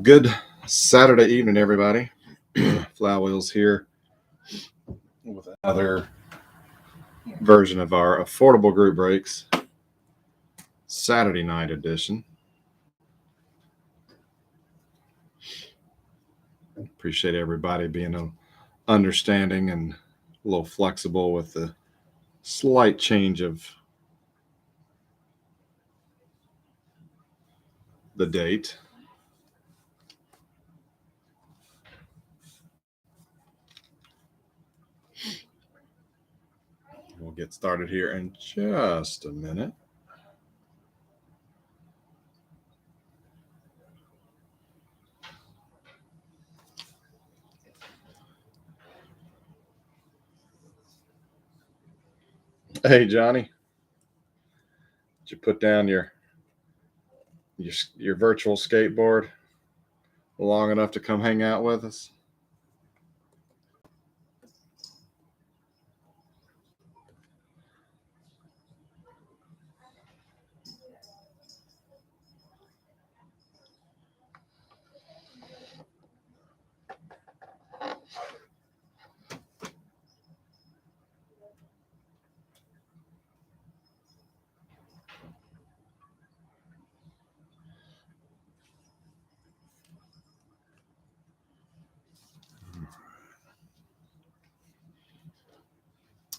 Well, good Saturday evening, everybody. Flywheels here with another version of our affordable group breaks Saturday night edition. Appreciate everybody being understanding and a little flexible with the slight change of the date. We'll get started here in just a minute. Hey, Johnny, did you put down your virtual skateboard long enough to come hang out with us?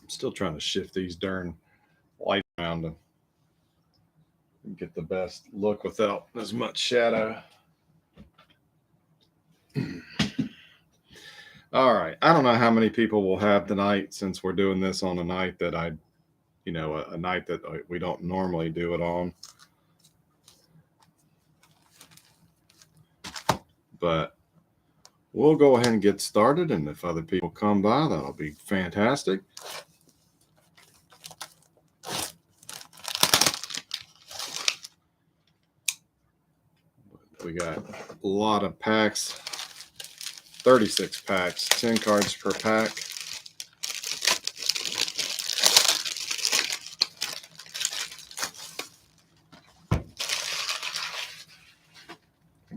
Still trying to shift these darn lights around to get the best look without as much shadow. All right. I don't know how many people we'll have tonight since we're doing this on a night that a night that we don't normally do it on. But we'll go ahead and get started. And if other people come by, that'll be fantastic. We got a lot of packs, 36 packs, 10 cards per pack.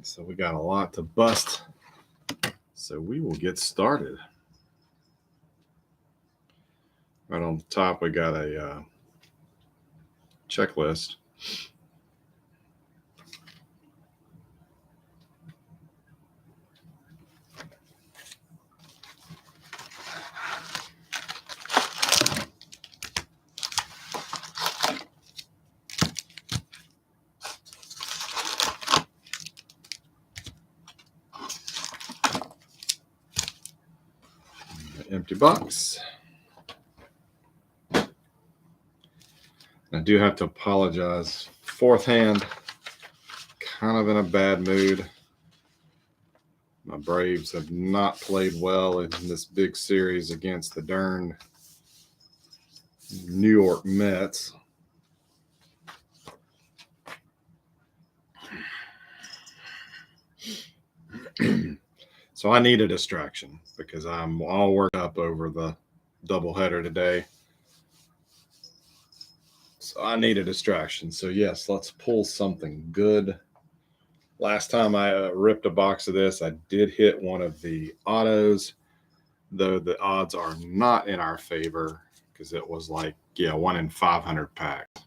So we got a lot to bust. So we will get started. Right on the top, we got a checklist. Empty box. I do have to apologize. Fourth hand, kind of in a bad mood. My Braves have not played well in this big series against the darn New York Mets. So I need a distraction because I'm all worked up over the doubleheader today. So I need a distraction. So yes, let's pull something good. Last time I ripped a box of this, I did hit one of the autos, though the odds are not in our favor because it was like, 1 in 500 packs.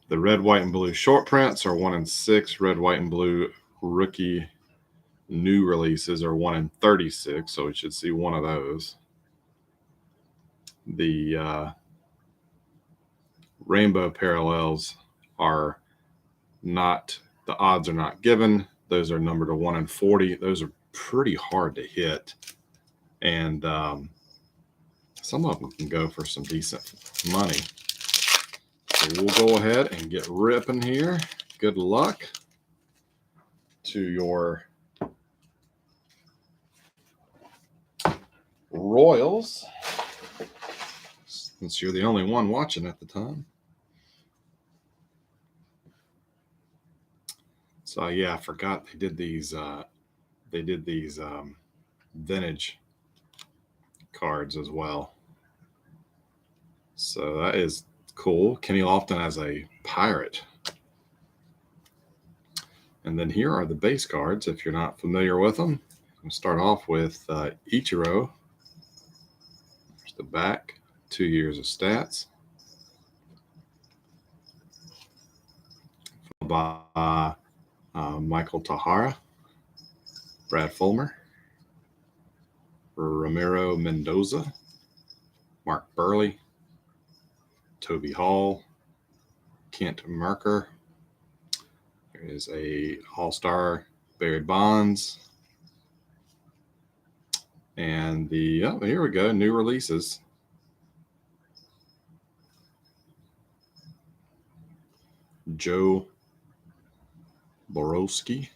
The red, white, and blue short prints are 1 in 6. Red, white, and blue rookie new releases are 1 in 36, so we should see one of those. The rainbow parallels are not, the odds are not given. Those are numbered to 1 in 40. Those are pretty hard to hit. And some of them can go for some decent money. So we'll go ahead and get ripping here. Good luck to your Royals, since you're the only one watching at the time. So yeah, I forgot they did these vintage cards as well. So that is cool. Kenny Lofton as a Pirate. And then here are the base cards. If you're not familiar with them, I'm going to start off with Ichiro. There's the back, 2 years of stats. Followed by Michael Tahara, Brad Fulmer, Ramiro Mendoza, Mark Burley, Toby Hall, Kent Merker. There is a All-Star Barry Bonds. And here we go, new releases. Joe Borowski.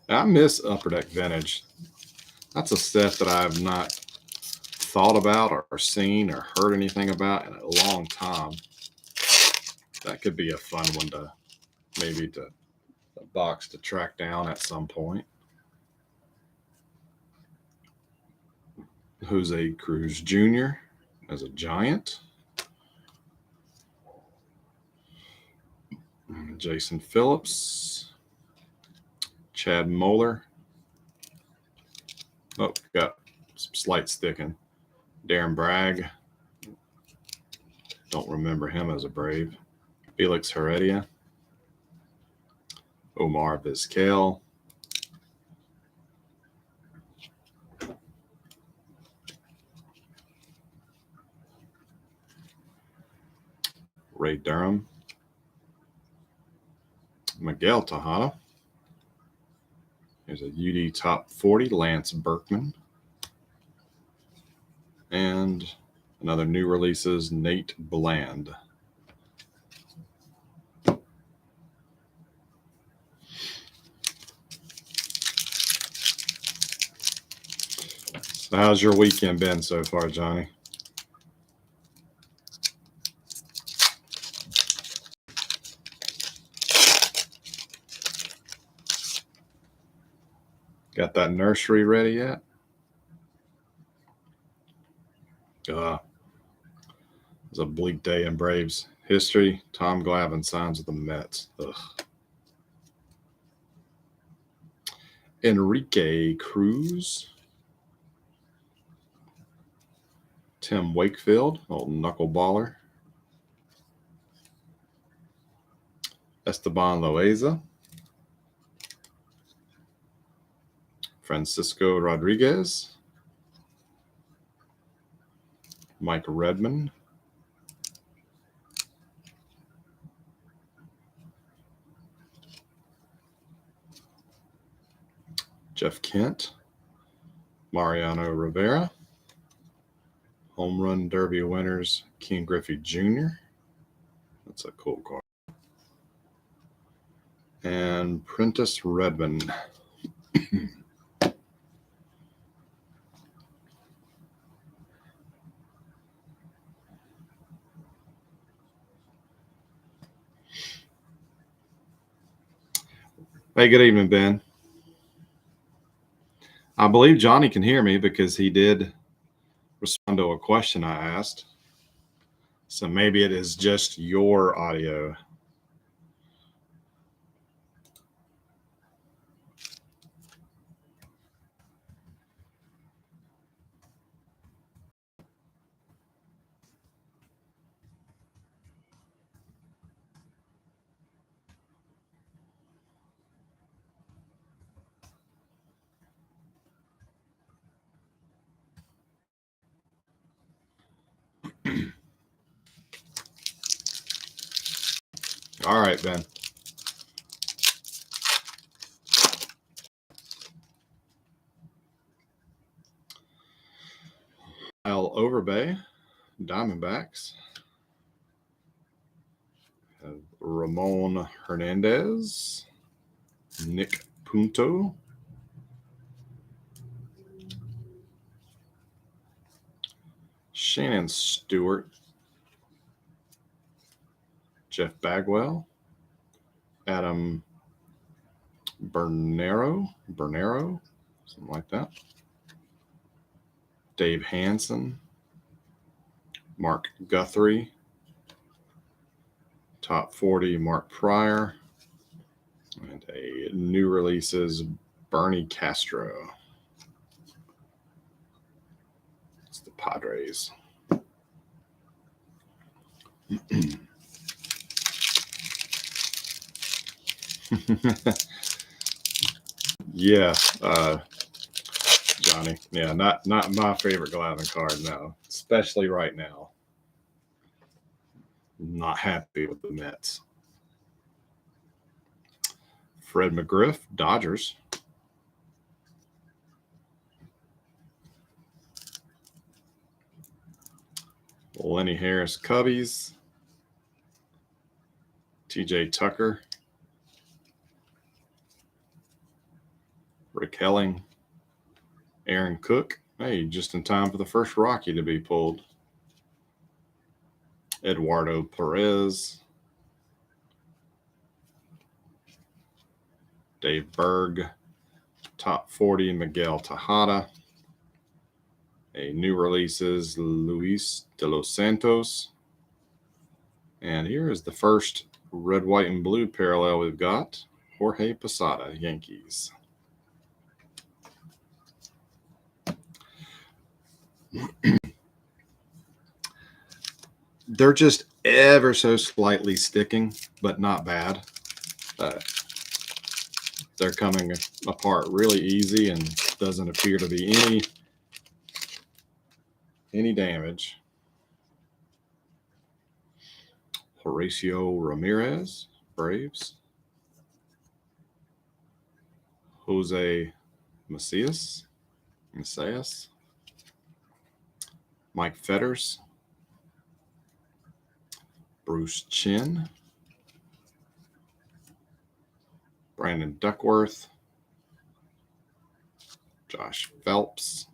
I miss Upper Deck Vintage. That's a set that I have not thought about or seen or heard anything about in a long time. That could be a fun one to maybe to a box to track down at some point. Jose Cruz Jr. as a Giant. Jason Phillips. Chad Moeller. Oh, got some slight sticking. Darren Bragg. Don't remember him as a Brave. Felix Heredia. Omar Vizquel. Ray Durham. Miguel Tejada. There's a UD Top 40, Lance Berkman. And another new releases, Nate Bland. So how's your weekend been so far, Johnny? Got that nursery ready yet? It was a bleak day in Braves history. Tom Glavine signs with the Mets. Ugh. Enrique Cruz. Tim Wakefield, old knuckleballer. Esteban Loaiza. Francisco Rodriguez. Mike Redmond. Jeff Kent. Mariano Rivera. Home Run Derby winners, Ken Griffey Jr. That's a cool card. And Prentice Redmond. Hey, good evening, Ben. I believe Johnny can hear me because he did respond to a question I asked. So maybe it is just your audio. All right, Ben. Kyle Overbay, Diamondbacks. Ramon Hernandez, Nick Punto, Shannon Stewart, Jeff Bagwell, Adam Bernero, something like that. Dave Hansen, Mark Guthrie. Top 40, Mark Pryor. And a new releases, Bernie Castro. It's the Padres. Yeah, Johnny. Yeah, not my favorite Glavine card now, especially right now. Not happy with the Mets. Fred McGriff, Dodgers. Lenny Harris, Cubbies. TJ Tucker. Rick Helling. Aaron Cook. Hey, just in time for the first Rocky to be pulled. Eduardo Perez. Dave Berg. Top 40, Miguel Tejada. A new releases, Luis de los Santos. And here is the first red, white, and blue parallel we've got. Jorge Posada, Yankees. They're just ever so slightly sticking, but not bad. They're coming apart really easy and doesn't appear to be any damage. Horacio Ramirez, Braves. Jose Macias. Mike Fetters. Bruce Chin. Brandon Duckworth. Josh Phelps.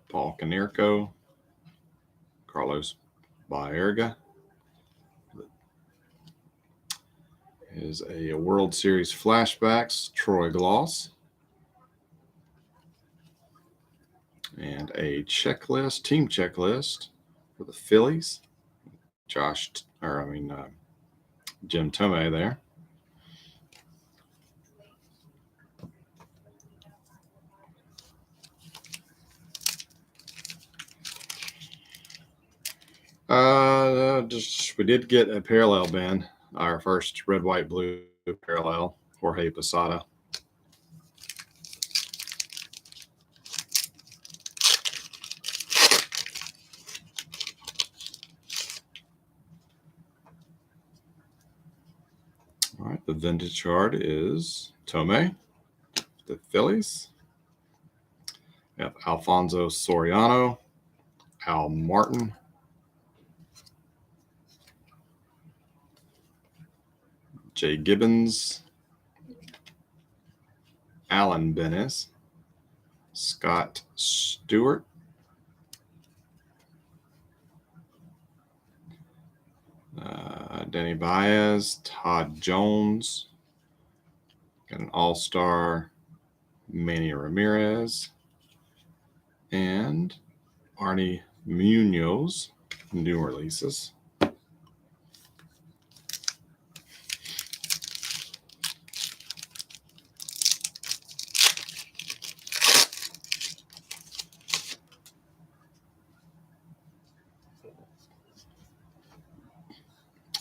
Paul Konerko. Carlos Baerga. Is a World Series flashbacks, Troy Gloss. And a checklist, team checklist for the Phillies. Jim Thome there. We did get a parallel, Ben. Our first red, white, blue parallel, Jorge Posada. All right, the vintage card is Thome, the Phillies. We have Alfonso Soriano, Al Martin, Jay Gibbons, Alan Benes, Scott Stewart, Denny Baez, Todd Jones, got an all-star Manny Ramirez, and Arnie Munoz, new releases.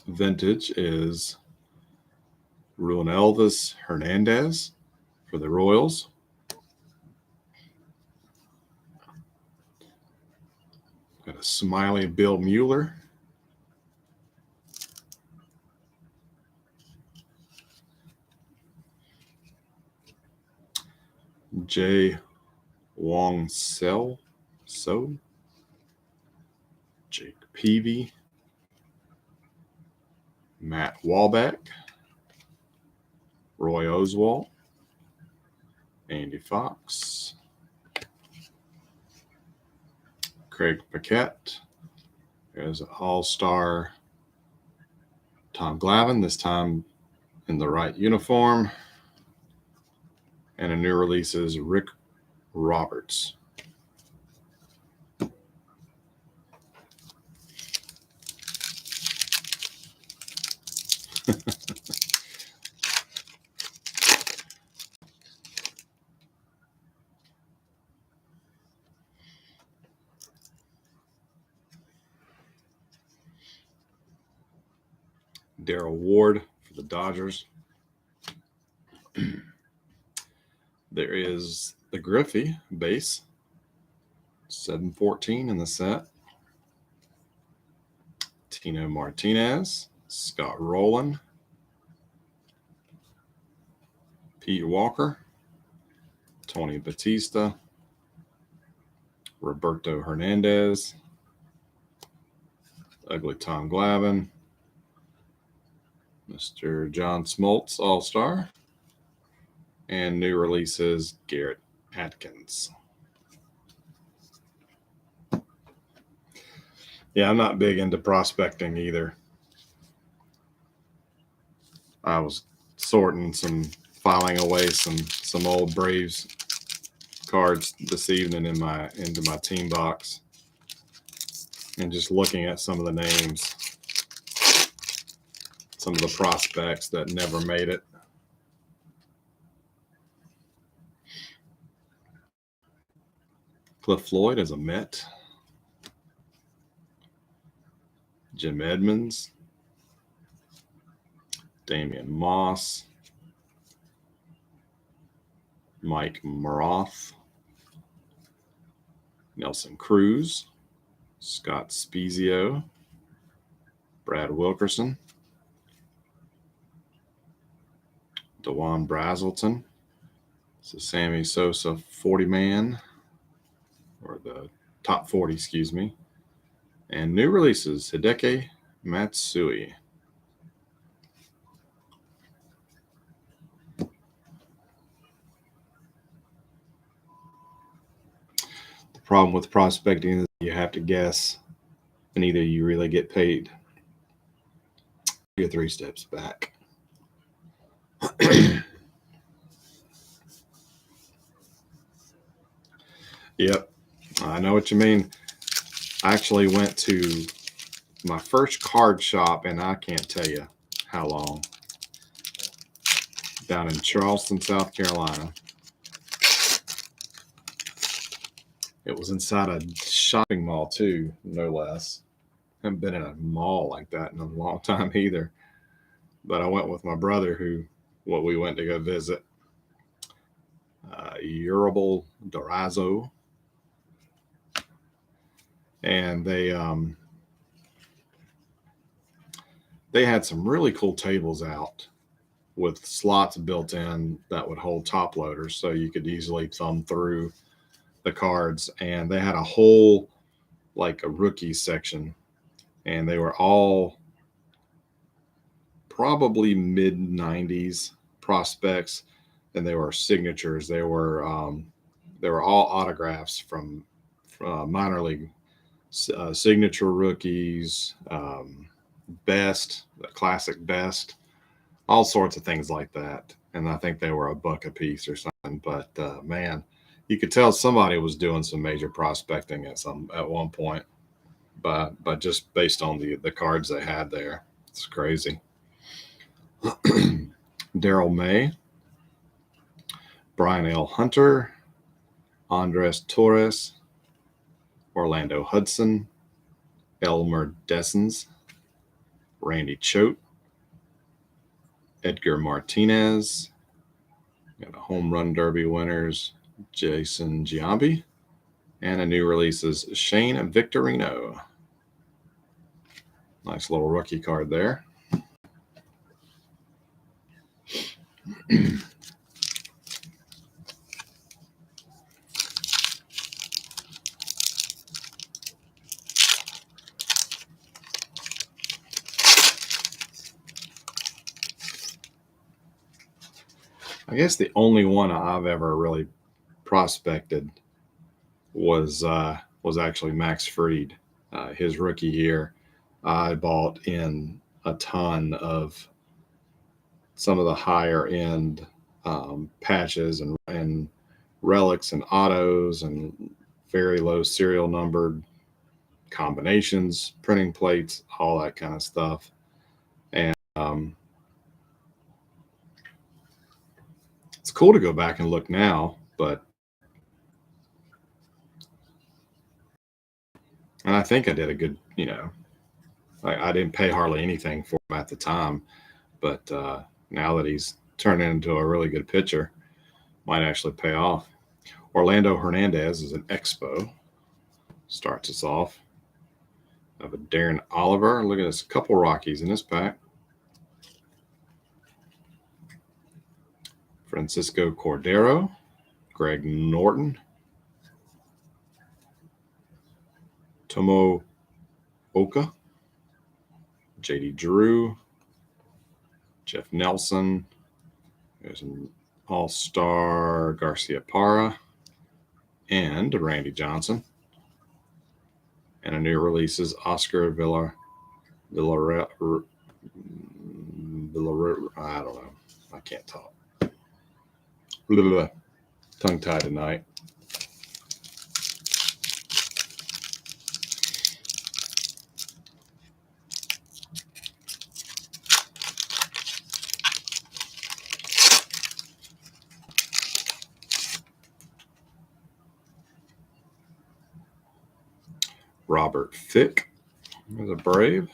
Vintage is Ruben Elvis Hernandez for the Royals. Got a smiley Bill Mueller. Jay Wong So, Jake Peavy, Matt Wahlbeck, Roy Oswalt, Andy Fox, Craig Paquette. There's an all-star Tom Glavine, this time in the right uniform. And a new release is Rick Roberts. Darrell Ward for the Dodgers. There is the Griffey base, 714 in the set. Tino Martinez, Scott Rowland, Pete Walker, Tony Batista, Roberto Hernandez, Ugly Tom Glavine, Mr. John Smoltz, All-Star, and new releases, Garrett Atkins. Yeah, I'm not big into prospecting either. I was filing away some old Braves cards this evening into my team box, and just looking at some of the names, some of the prospects that never made it. Cliff Floyd is a Met. Jim Edmonds, Damian Moss, Mike Maroth, Nelson Cruz, Scott Spezio, Brad Wilkerson, DeJuan Brazelton. This is Sammy Sosa 40-man, or the top 40, excuse me. And new releases, Hideki Matsui. The problem with prospecting is you have to guess, and either you really get paid. You're 3 steps back. Yep, I know what you mean. I actually went to my first card shop, and I can't tell you how long, down in Charleston, South Carolina. It was inside a shopping mall too, no less. I haven't been in a mall like that in a long time either. But I went with my brother, we went to go visit. Urabal Dorazo. And they had some really cool tables out with slots built in that would hold top loaders, so you could easily thumb through the cards. And they had a whole, like, a rookie section, and they were all probably mid-90s prospects, and they were signatures. They were all autographs from minor league signature rookies, best, the classic best, all sorts of things like that. And I think they were $1 a piece or something. But man, you could tell somebody was doing some major prospecting at one point. But just based on the cards they had there, it's crazy. Daryl May, Brian L. Hunter, Andres Torres, Orlando Hudson, Elmer Dessens, Randy Choate, Edgar Martinez, got a home run derby winners, Jason Giambi, and a new release is Shane Victorino. Nice little rookie card there. I guess the only one I've ever really prospected was actually Max Fried. His rookie year, I bought in a ton of some of the higher end patches and relics and autos and very low serial numbered combinations, printing plates, all that kind of stuff. And it's cool to go back and look now, and I think I did a good, I didn't pay hardly anything for him at the time, but now that he's turned into a really good pitcher, might actually pay off. Orlando Hernandez is an Expo. Starts us off. Of a Darren Oliver. Look at this, a couple Rockies in this pack. Francisco Cordero, Greg Norton, Tomo Oka, JD Drew, Jeff Nelson. There's an All-Star Garcia Parra and Randy Johnson. And a new release is Oscar Villar. I don't know. I can't talk. Tongue tied tonight. Robert Fick is a Brave.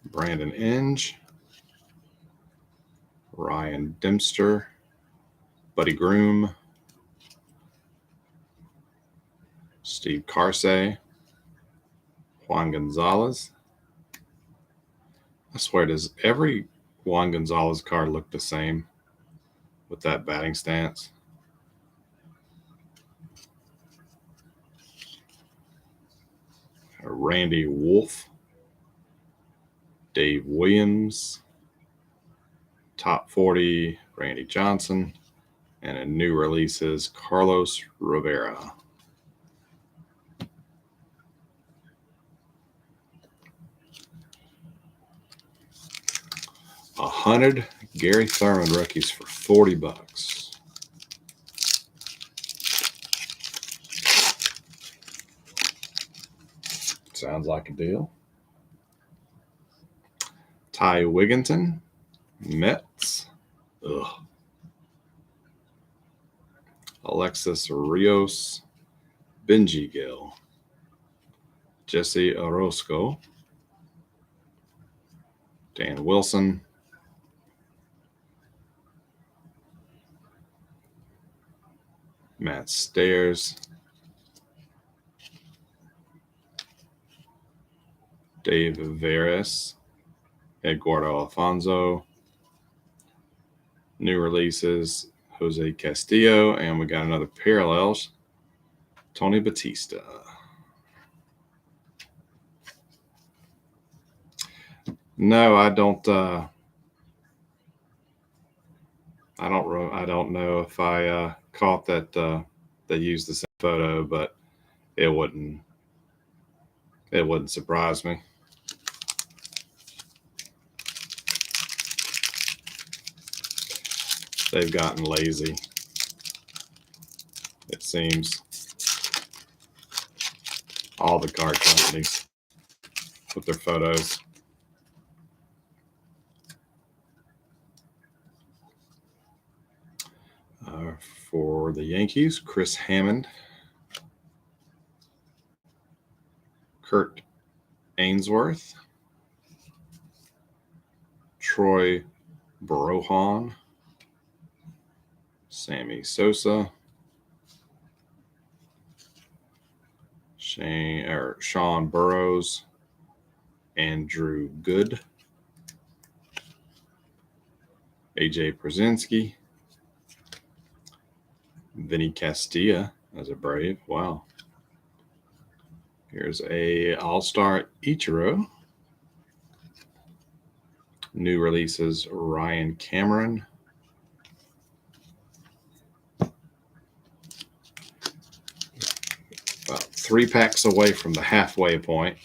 Brandon Inge. Ryan Dempster. Buddy Groom. Steve Carsey. Juan Gonzalez. I swear, does every Juan Gonzalez card look the same with that batting stance? Randy Wolf. Dave Williams. Top 40, Randy Johnson. And a new release is Carlos Rivera. $100 Gary Thurman rookies for $40. Sounds like a deal. Ty Wigginton, Mets. Ugh. Alexis Rios, Benji Gill, Jesse Orozco, Dan Wilson, Matt Stairs, Dave Veras, Eduardo Alfonso. New releases, Jose Castillo, and we got another parallels, Tony Batista. No, I don't know if I caught that they used the same photo, but it wouldn't surprise me. They've gotten lazy, it seems. All the card companies with their photos. For the Yankees, Chris Hammond, Kurt Ainsworth, Troy Brohan, Sammy Sosa, Sean Burrows, Andrew Good, AJ Przinsky, Vinny Castilla as a Brave. Wow. Here's a All-Star Ichiro. New releases, Ryan Cameron. About 3 packs away from the halfway point.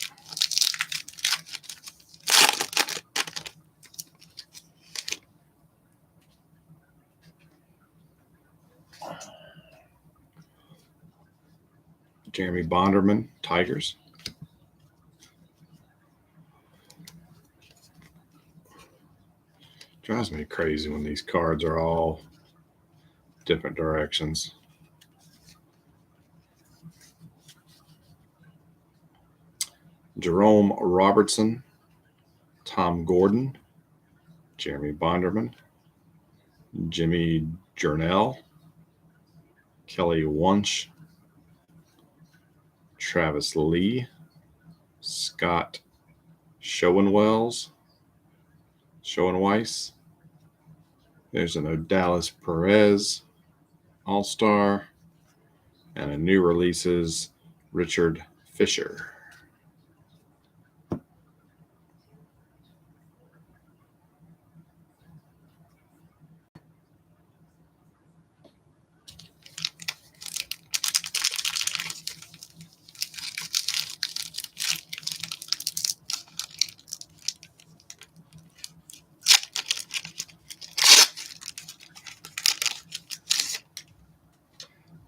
Jeremy Bonderman, Tigers. Drives me crazy when these cards are all different directions. Jerome Robertson, Tom Gordon, Jeremy Bonderman, Jimmy Jurnell, Kelly Wunsch, Travis Lee, Scott Schoenweiss. There's an Odalis Perez All-Star, and a new releases Richard Fisher.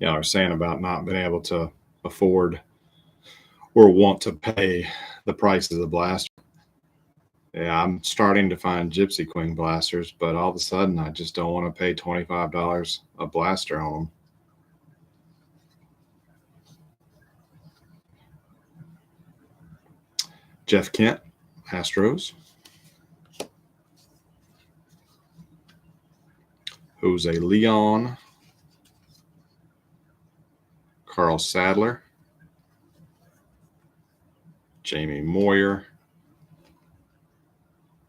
Y'all are saying about not being able to afford or want to pay the price of the blaster. Yeah, I'm starting to find Gypsy Queen blasters, but all of a sudden I just don't want to pay $25 a blaster on them. Jeff Kent, Astros. Jose Leon, Carl Sadler, Jamie Moyer,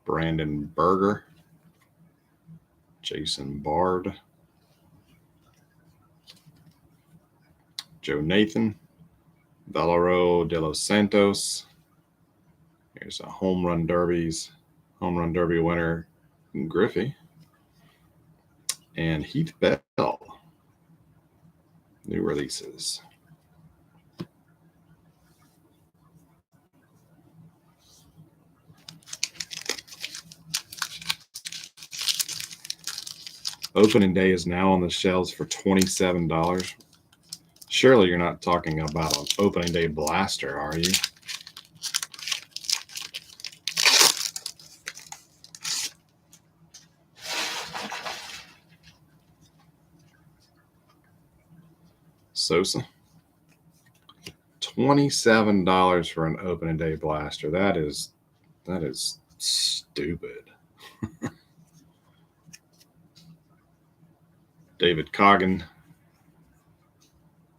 Brandon Berger, Jason Bard, Joe Nathan, Valero de los Santos. Here's a home run derby winner, Griffey, and Heath Bell. New releases. Opening day is now on the shelves for $27. Surely you're not talking about an opening day blaster, are you? Sosa. $27 for an opening day blaster. That is stupid. David Coggin,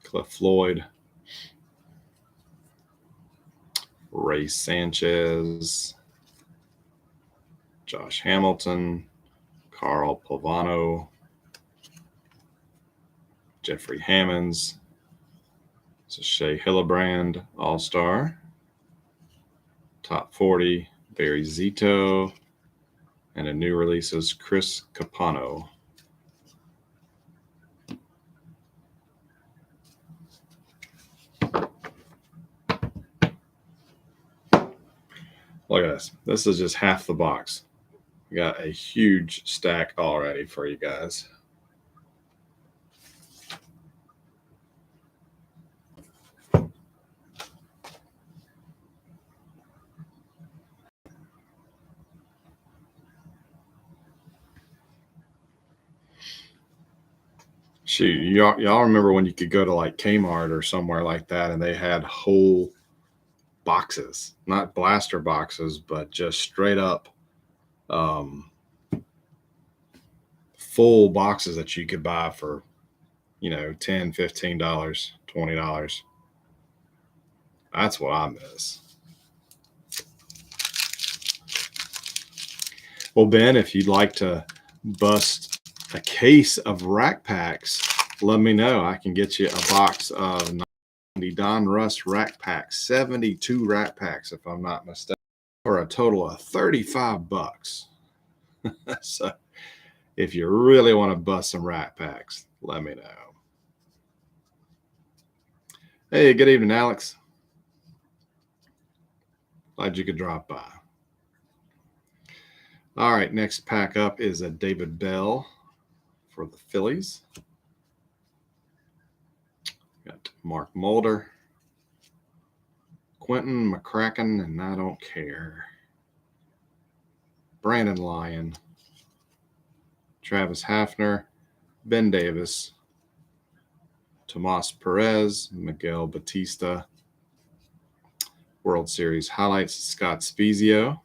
Cliff Floyd, Ray Sanchez, Josh Hamilton, Carl Pavano, Jeffrey Hammonds, Shea Hillebrand, All-Star, Top 40, Barry Zito, and a new release is Chris Capano. Look at this. This is just half the box. We got a huge stack already for you guys. Shoot, y'all remember when you could go to like Kmart or somewhere like that and they had whole boxes, not blaster boxes, but just straight up full boxes that you could buy for, $10, $15, $20. That's what I miss. Well, Ben, if you'd like to bust a case of rack packs, let me know. I can get you a box of 90 Donruss rack packs, 72 rack packs, if I'm not mistaken, for a total of $35. So if you really want to bust some rack packs, let me know. Hey, good evening, Alex. Glad you could drop by. All right, next pack up is a David Bell for the Phillies. Got Mark Mulder, Quentin McCracken, and I don't care. Brandon Lyon, Travis Hafner, Ben Davis, Tomas Perez, Miguel Batista, World Series highlights, Scott Spezio,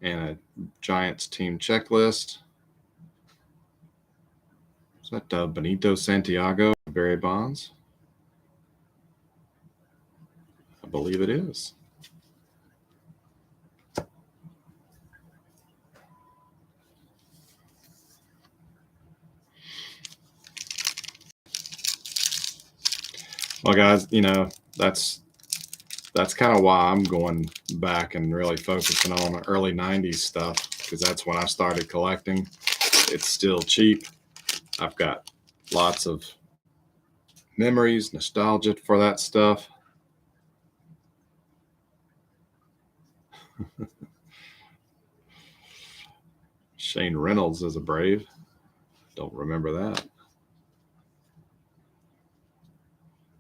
and a Giants team checklist. Is that Benito Santiago, Barry Bonds? I believe it is. Well, guys, that's kind of why I'm going back and really focusing on the early 90s stuff, because that's when I started collecting. It's still cheap. I've got lots of memories, nostalgia for that stuff. Shane Reynolds is a Brave. Don't remember that.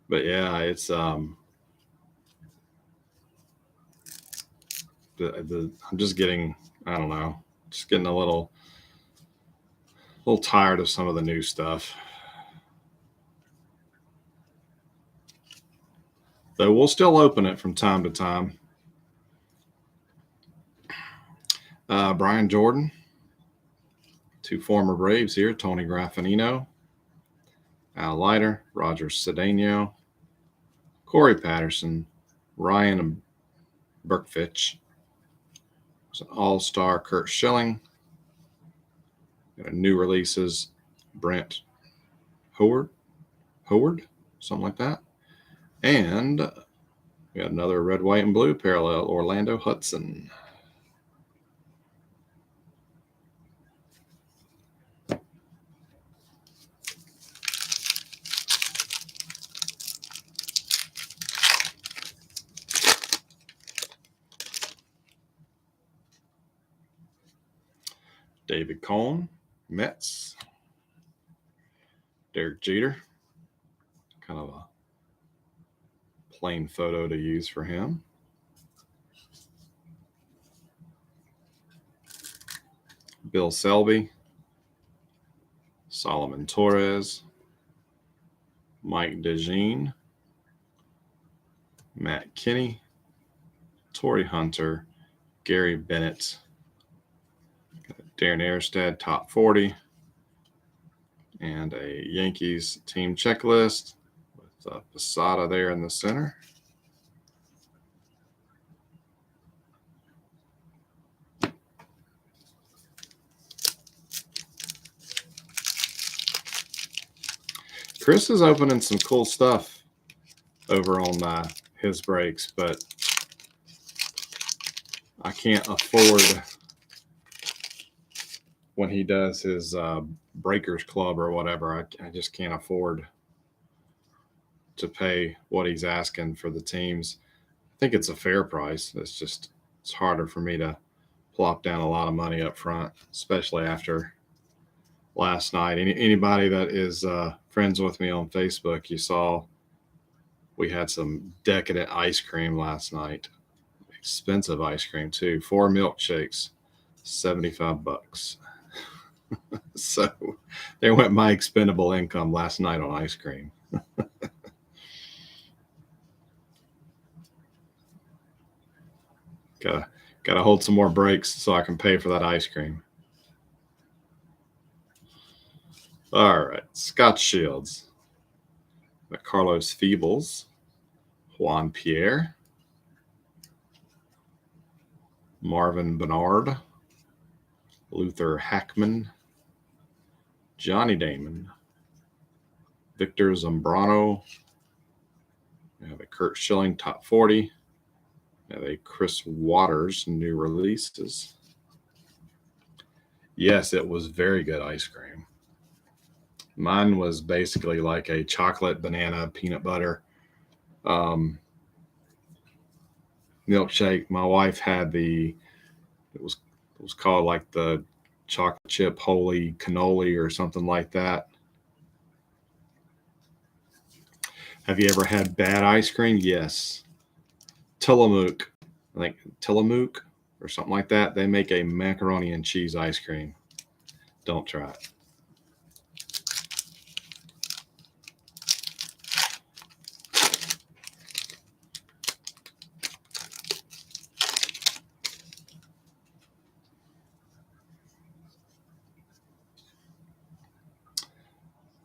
But yeah, it's I'm just getting, I don't know, just getting a little tired of some of the new stuff. Though we'll still open it from time to time. Brian Jordan, two former Braves here, Tony Graffinino, Al Leiter, Roger Cedeno, Corey Patterson, Ryan Burkfitch, an all-star Kurt Schilling, new releases, Brent Howard, something like that. And we got another red, white, and blue parallel, Orlando Hudson. David Cone, Mets. Derek Jeter, kind of a plain photo to use for him. Bill Selby, Solomon Torres, Mike DeJean, Matt Kinney, Torrey Hunter, Gary Bennett, Darren Erstad, top 40, and a Yankees team checklist with Posada there in the center. Chris is opening some cool stuff over on his breaks, but I can't afford, when he does his Breakers Club or whatever, I just can't afford to pay what he's asking for the teams. I think it's a fair price. It's harder for me to plop down a lot of money up front, especially after last night. Anybody that is friends with me on Facebook, you saw we had some decadent ice cream last night. Expensive ice cream too. 4 milkshakes, $75. So there went my expendable income last night on ice cream. Gotta hold some more breaks so I can pay for that ice cream. All right, Scott Shields, Carlos Feebles, Juan Pierre, Marvin Bernard, Luther Hackman, Johnny Damon, Victor Zambrano. We have a Kurt Schilling top 40. We have a Chris Waters new releases. Yes, it was very good ice cream. Mine was basically like a chocolate, banana, peanut butter milkshake. My wife had it was called like the chocolate chip holy cannoli or something like that. Have you ever had bad ice cream? Yes. Tillamook, I think Tillamook or something like that. They make a macaroni and cheese ice cream. Don't try it.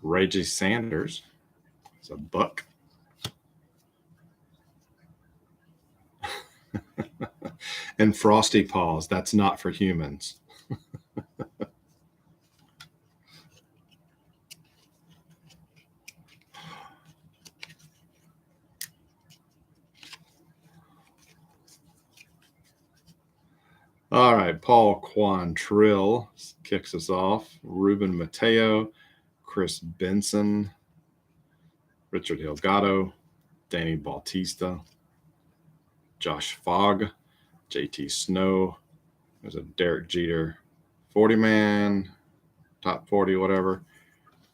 Reggie Sanders. It's a buck. And Frosty Paws. That's not for humans. All right, Paul Quantrill kicks us off. Ruben Mateo, Chris Benson, Richard Delgado, Danny Bautista, Josh Fogg, JT Snow. There's a Derek Jeter 40-man, top 40, whatever.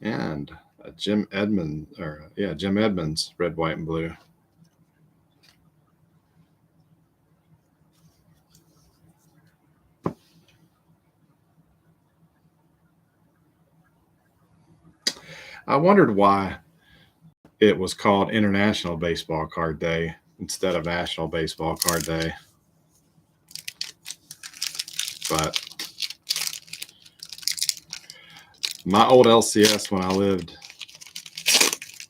And a Jim Edmonds, red, white, and blue. I wondered why it was called International Baseball Card Day instead of National Baseball Card Day. But my old LCS, when I lived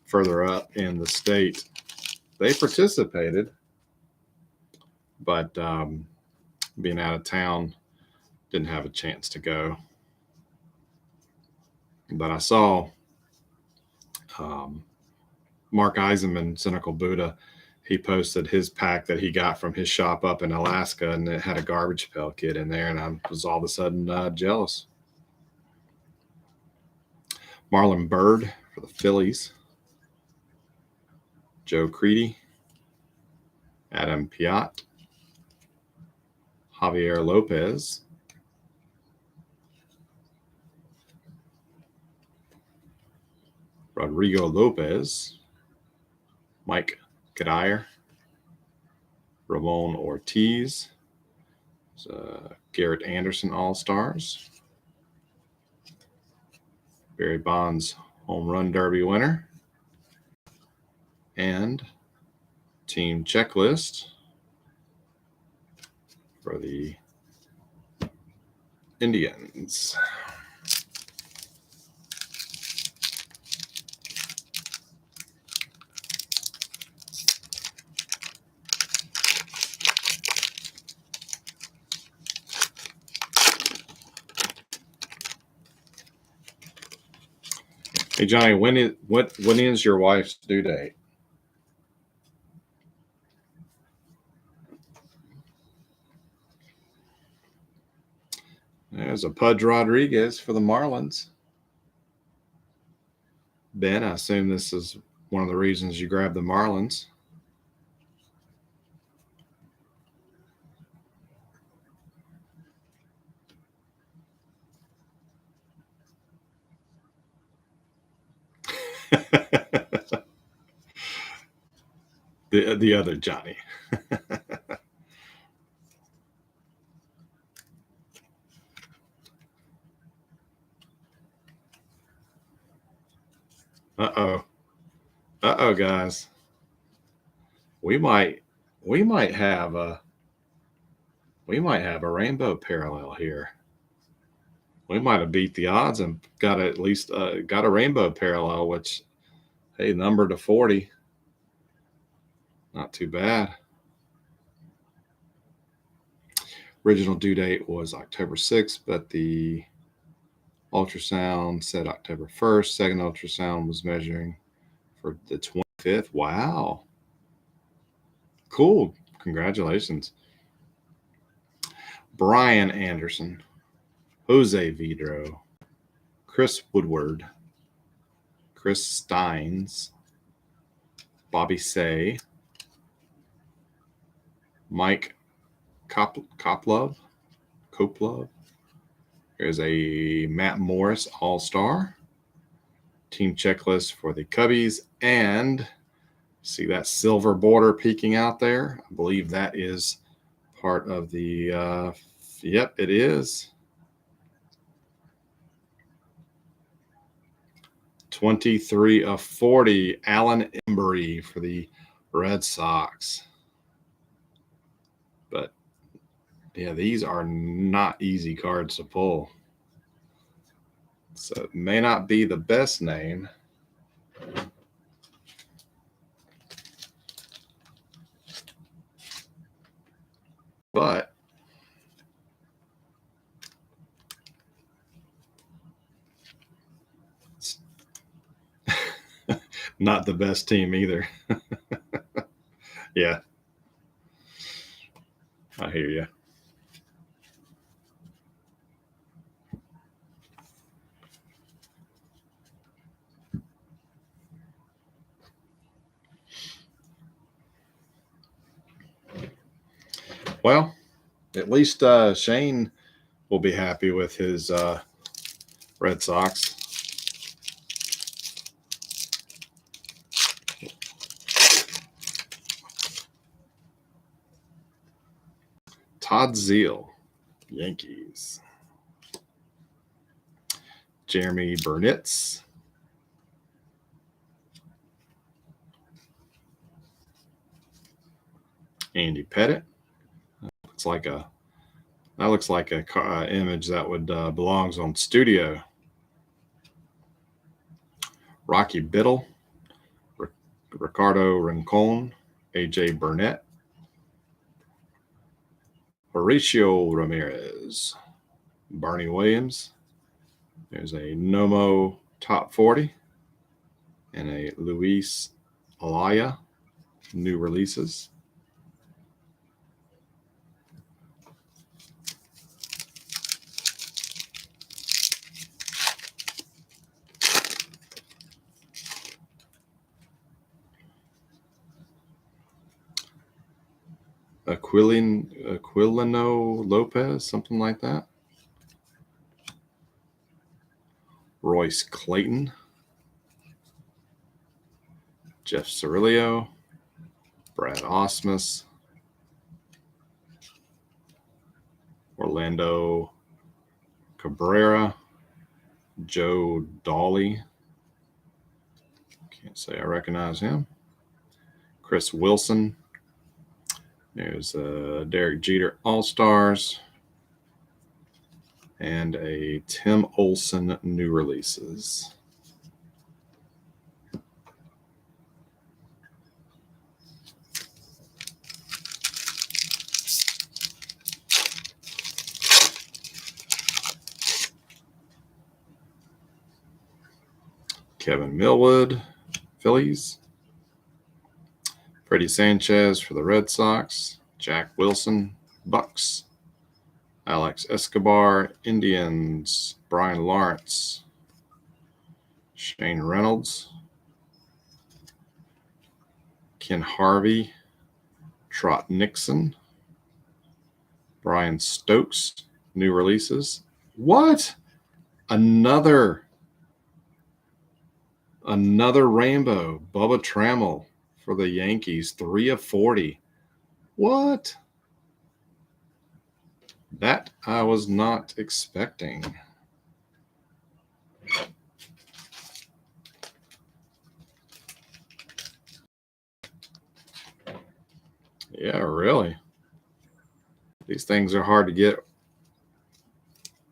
further up in the state, they participated, but being out of town, didn't have a chance to go. But I saw Mark Eisenman, Cynical Buddha, he posted his pack that he got from his shop up in Alaska, and it had a Garbage Pail Kid in there, and I was all of a sudden jealous. Marlon Byrd for the Phillies. Joe Creedy. Adam Piot. Javier Lopez. Rodrigo Lopez. Mike Kadire. Ramon Ortiz. Garrett Anderson All-Stars. Barry Bonds Home Run Derby winner. And team checklist for the Indians. Hey Johnny, when is your wife's due date? There's a Pudge Rodriguez for the Marlins. Ben, I assume this is one of the reasons you grabbed the Marlins. the other Johnny. Uh-oh, guys. We might have a rainbow parallel here. We might have beat the odds and got at least got a rainbow parallel, which, hey, number to 40. Not too bad. Original due date was October 6th, but the ultrasound said October 1st. Second ultrasound was measuring for the 25th. Wow. Cool. Congratulations. Brian Anderson, Jose Vidro, Chris Woodward, Chris Steins, Bobby Say, Mike Koplov. There's a Matt Morris All-Star. Team checklist for the Cubbies. And see that silver border peeking out there? I believe that is part of the, yep, it is. 23 of 40, Alan Embry for the Red Sox. But, yeah, these are not easy cards to pull. So it may not be the best name. But it's not the best team either. Yeah, I hear you. Well, at least Shane will be happy with his Red Sox. Todd Zeal, Yankees. Jeremy Burnitz. Andy Pettit. Looks like a image that would belongs on Studio. Rocky Biddle, Ricardo Rincon, AJ Burnett, Mauricio Ramirez, Barney Williams. There's a Nomo Top 40 and a Luis Alaya new releases. Aquilino Lopez, something like that. Royce Clayton, Jeff Cirillo, Brad Osmus, Orlando Cabrera, Joe Dawley. Can't say I recognize him. Chris Wilson. There's Derek Jeter All-Stars. And a Tim Olson new releases. Kevin Millwood, Phillies. Freddie Sanchez for the Red Sox. Jack Wilson, Bucks. Alex Escobar, Indians. Brian Lawrence. Shane Reynolds. Ken Harvey. Trot Nixon. Brian Stokes, new releases. What? Another rainbow. Bubba Trammell for the Yankees, 3 of 40. What? That I was not expecting. Yeah, really. These things are hard to get,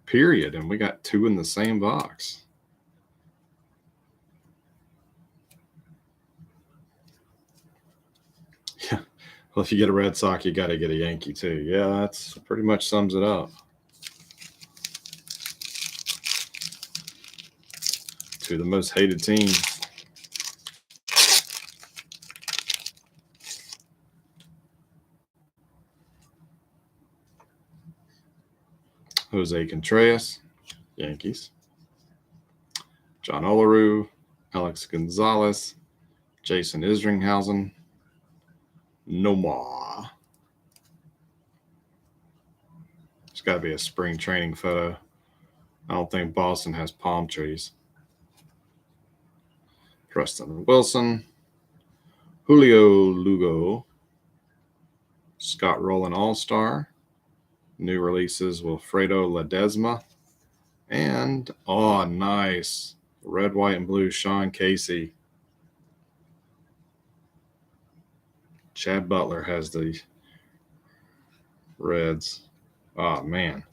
period. And we got 2 in the same box. Yeah. Well, if you get a Red Sox, you got to get a Yankee too. Yeah, that's pretty much sums it up. 2 of the most hated teams. Jose Contreras, Yankees. John Olerud, Alex Gonzalez, Jason Isringhausen, Nomar. It's got to be a spring training photo. I don't think Boston has palm trees. Preston Wilson, Julio Lugo, Scott Rowland All-Star, new releases Wilfredo Ledesma, and, oh, nice, red, white, and blue Sean Casey. Chad Butler has the Reds. Oh, man.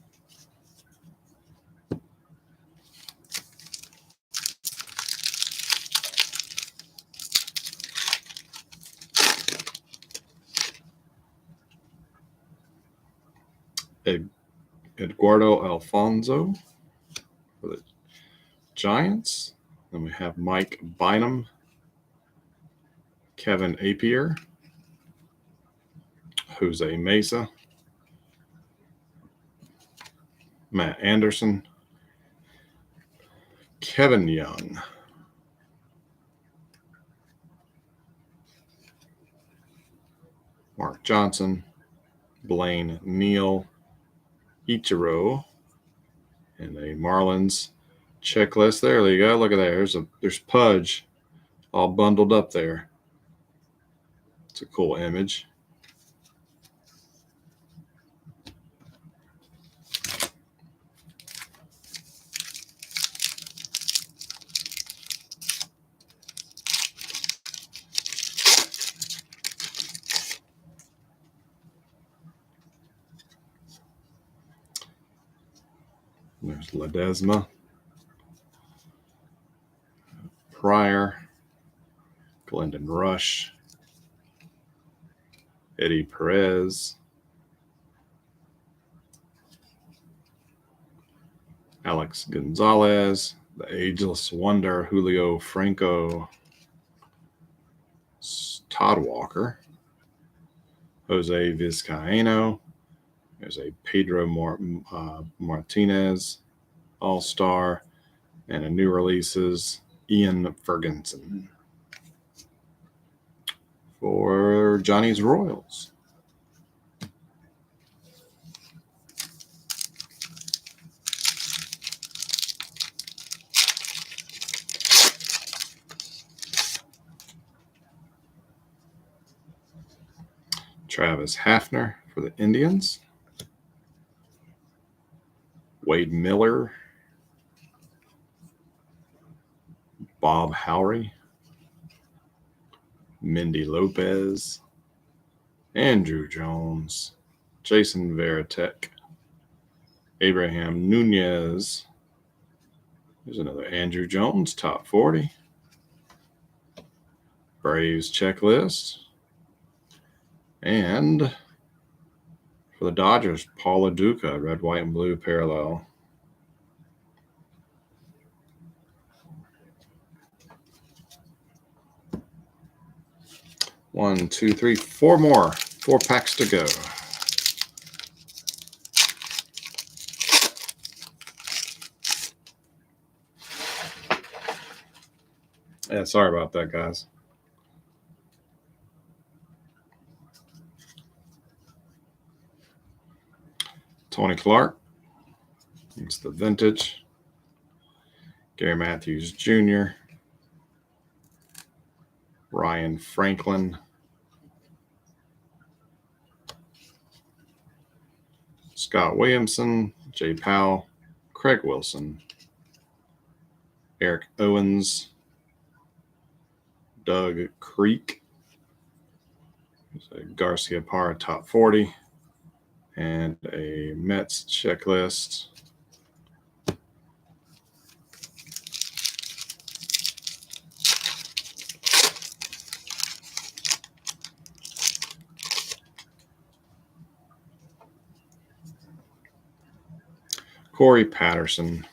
Eduardo Alfonso for the Giants. Then we have Mike Bynum, Kevin Apier, Jose Mesa, Matt Anderson, Kevin Young, Mark Johnson, Blaine Neal, Ichiro, and a Marlins checklist. There you go. Look at that. There's Pudge all bundled up there. It's a cool image. There's Ledesma, Pryor, Glendon Rush, Eddie Perez, Alex Gonzalez, the ageless wonder Julio Franco, Todd Walker, Jose Vizcaino. There's a Pedro Martinez, All-Star, and a new releases, Ian Ferguson for Johnny's Royals. Travis Hafner for the Indians. Wade Miller, Bob Howry, Mindy Lopez, Andrew Jones, Jason Varitek, Abraham Nunez. There's another Andrew Jones, top 40. Braves checklist. And for the Dodgers, Paul Duca, red, white, and blue parallel. One, two, three, four more. 4 packs to go. Yeah, sorry about that, guys. Tony Clark. It's the vintage. Gary Matthews Jr. Ryan Franklin. Scott Williamson. Jay Powell. Craig Wilson. Eric Owens. Doug Creek. Garcia Parra top 40. And a Mets checklist. Corey Patterson.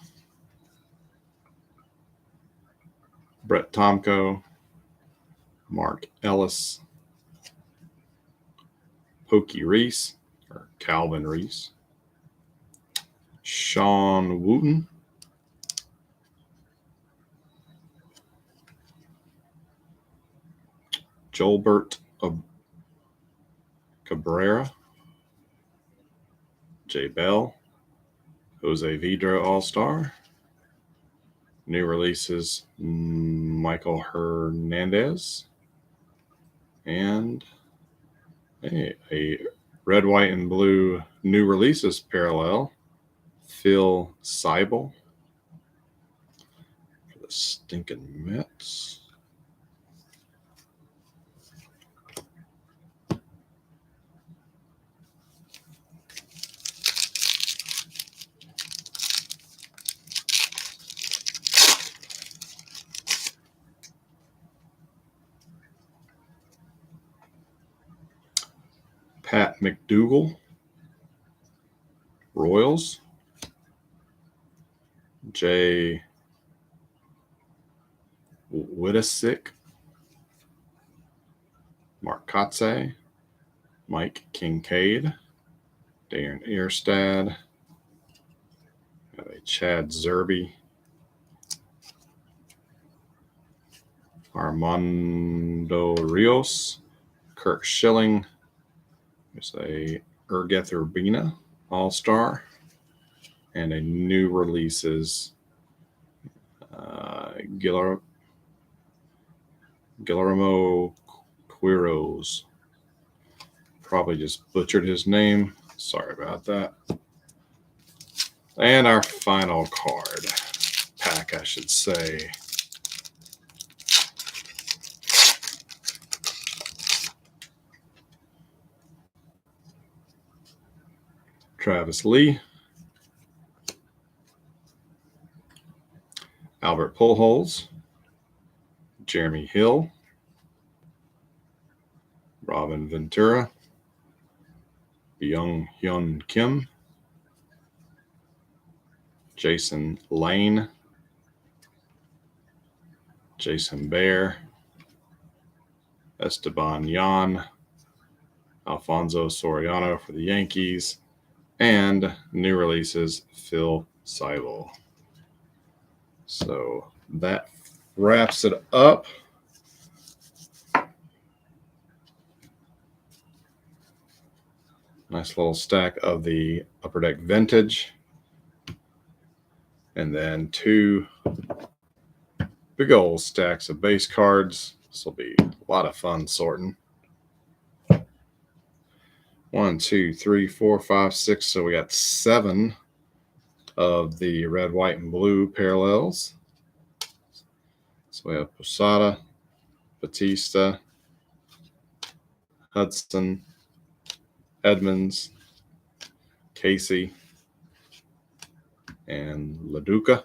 Brett Tomko. Mark Ellis. Pokey Reese, or Calvin Reese. Sean Wooten. Joelbert Cabrera. Jay Bell. Jose Vidro All-Star. New releases, Michael Hernandez. And a red, white, and blue new releases parallel, Phil Seibel for the stinking Mets. Pat McDougal. Royals, Jay Wittisick, Mark Kotze, Mike Kincaid, Darren Earstad, got a Chad Zerby, Armando Rios, Kirk Schilling, there's a Ergeth Urbina All-Star, and a new releases Guillermo Quiros. Probably just butchered his name. Sorry about that. And our final card pack, I should say. Travis Lee, Albert Pujols, Jeremy Hill, Robin Ventura, Byung Hyun Kim, Jason Lane, Jason Bear, Esteban Yan, Alfonso Soriano for the Yankees, and new releases, Phil Seibel. So that wraps it up. Nice little stack of the Upper Deck Vintage. And then 2 big old stacks of base cards. This will be a lot of fun sorting. 1, 2, 3, 4, 5, 6. So we got 7 of the red, white, and blue parallels. So we have Posada, Batista, Hudson, Edmonds, Casey, and LaDuca.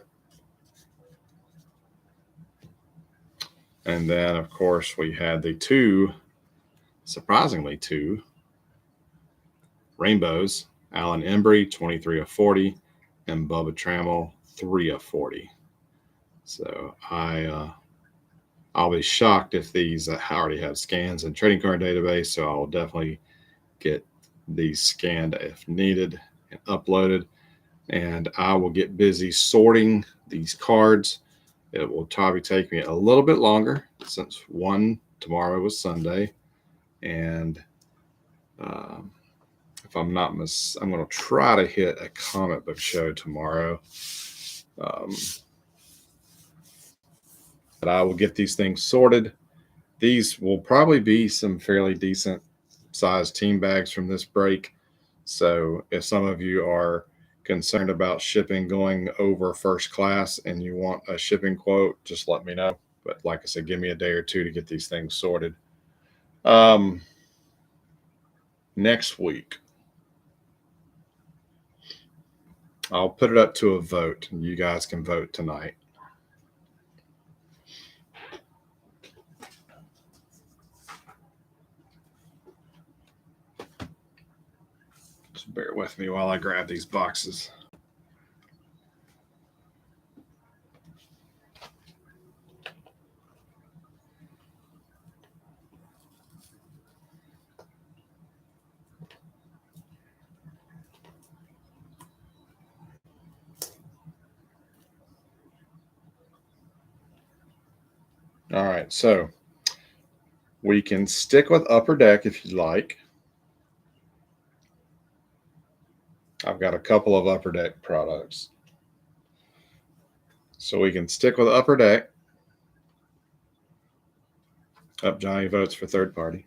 And then, of course, we had the 2, surprisingly 2, rainbows. Alan Embry, 23 of 40, and Bubba Trammell, 3 of 40. So I'll be shocked if these already have scans in trading card database. So I'll definitely get these scanned if needed and uploaded. And I will get busy sorting these cards. It will probably take me a little bit longer since tomorrow was Sunday. And if I'm not I'm going to try to hit a comic book show tomorrow. But I will get these things sorted. These will probably be some fairly decent sized team bags from this break. So if some of you are concerned about shipping going over first class and you want a shipping quote, just let me know. But like I said, give me a day or 2 to get these things sorted. Next week, I'll put it up to a vote, and you guys can vote tonight. Just bear with me while I grab these boxes. All right, so we can stick with Upper Deck if you'd like. I've got a couple of Upper Deck products. So we can stick with Upper Deck. Up Johnny votes for third party.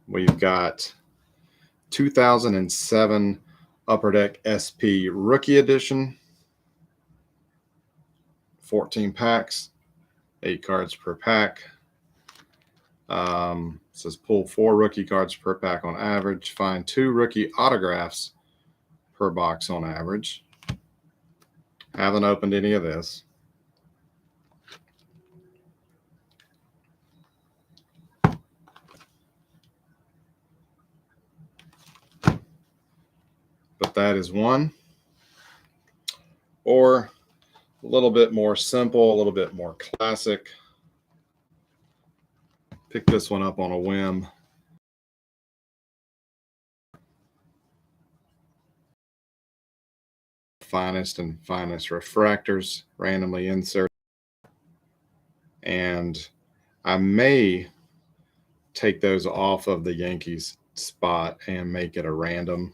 We've got 2007 Upper Deck SP Rookie Edition. 14 packs, 8 cards per pack. Says pull 4 rookie cards per pack on average. Find 2 rookie autographs per box on average. Haven't opened any of this. about that is one, or a little bit more simple, a little bit more classic. Pick this one up on a whim. Finest and finest refractors, randomly insert. And I may take those off of the Yankees spot and make it a random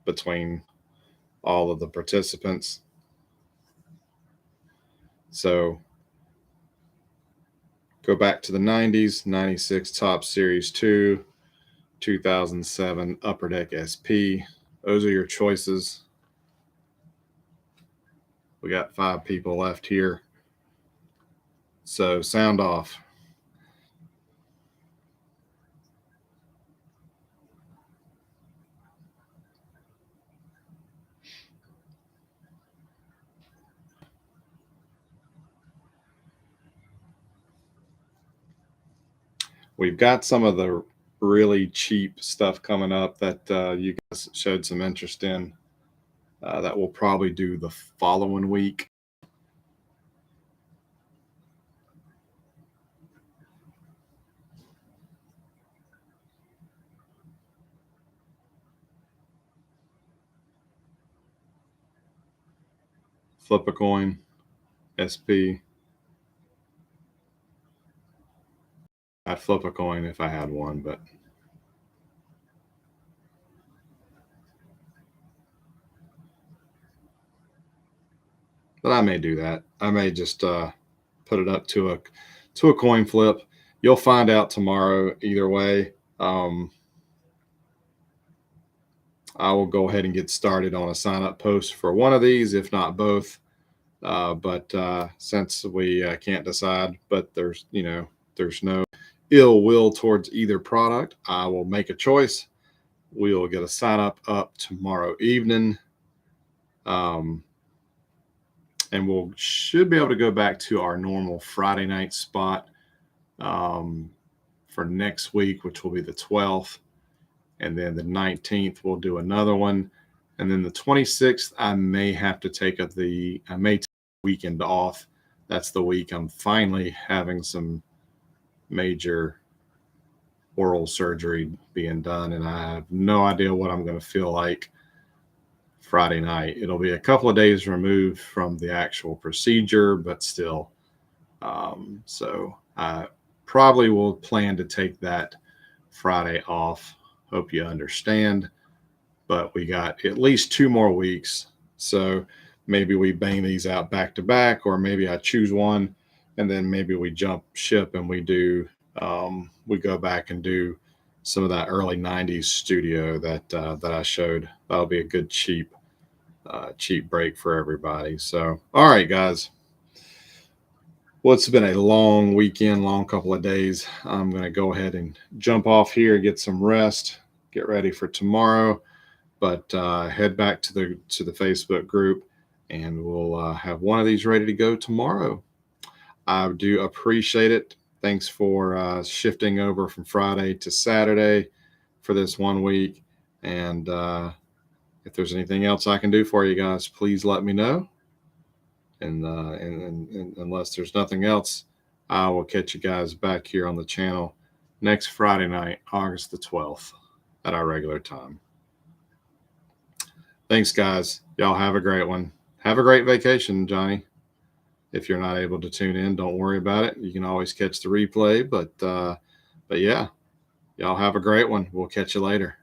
between all of the participants. So go back to the 90s, 96 Top Series 2, 2007 Upper Deck SP. Those are your choices. We got 5 people left here. So sound off. We've got some of the really cheap stuff coming up that you guys showed some interest in that we'll probably do the following week. Flip a coin, SP. I'd flip a coin if I had one, but I may do that. I may just put it up to a coin flip. You'll find out tomorrow either way. I will go ahead and get started on a sign up post for one of these, if not both. But since we can't decide, but there's no ill will towards either product, I will make a choice. We will get a sign up tomorrow evening. And we'll should be able to go back to our normal Friday night spot for next week, which will be the 12th. And then the 19th, we'll do another one. And then the 26th, I may take the weekend off. That's the week I'm finally having some major oral surgery being done. And I have no idea what I'm going to feel like Friday night. It'll be a couple of days removed from the actual procedure, but still. So I probably will plan to take that Friday off. Hope you understand. But we got at least 2 more weeks. So maybe we bang these out back to back, or maybe I choose one and then maybe we jump ship and we go back and do some of that early 90s studio that I showed. That'll be a good cheap break for everybody. So, all right, guys. Well, it's been a long weekend, long couple of days. I'm going to go ahead and jump off here, get some rest, get ready for tomorrow. But head back to the Facebook group, and we'll have one of these ready to go tomorrow. I do appreciate it. Thanks for shifting over from Friday to Saturday for this 1 week. And if there's anything else I can do for you guys, please let me know. And unless there's nothing else, I will catch you guys back here on the channel next Friday night, August the 12th, at our regular time. Thanks, guys. Y'all have a great one. Have a great vacation, Johnny. If you're not able to tune in, don't worry about it. You can always catch the replay. But yeah, y'all have a great one. We'll catch you later.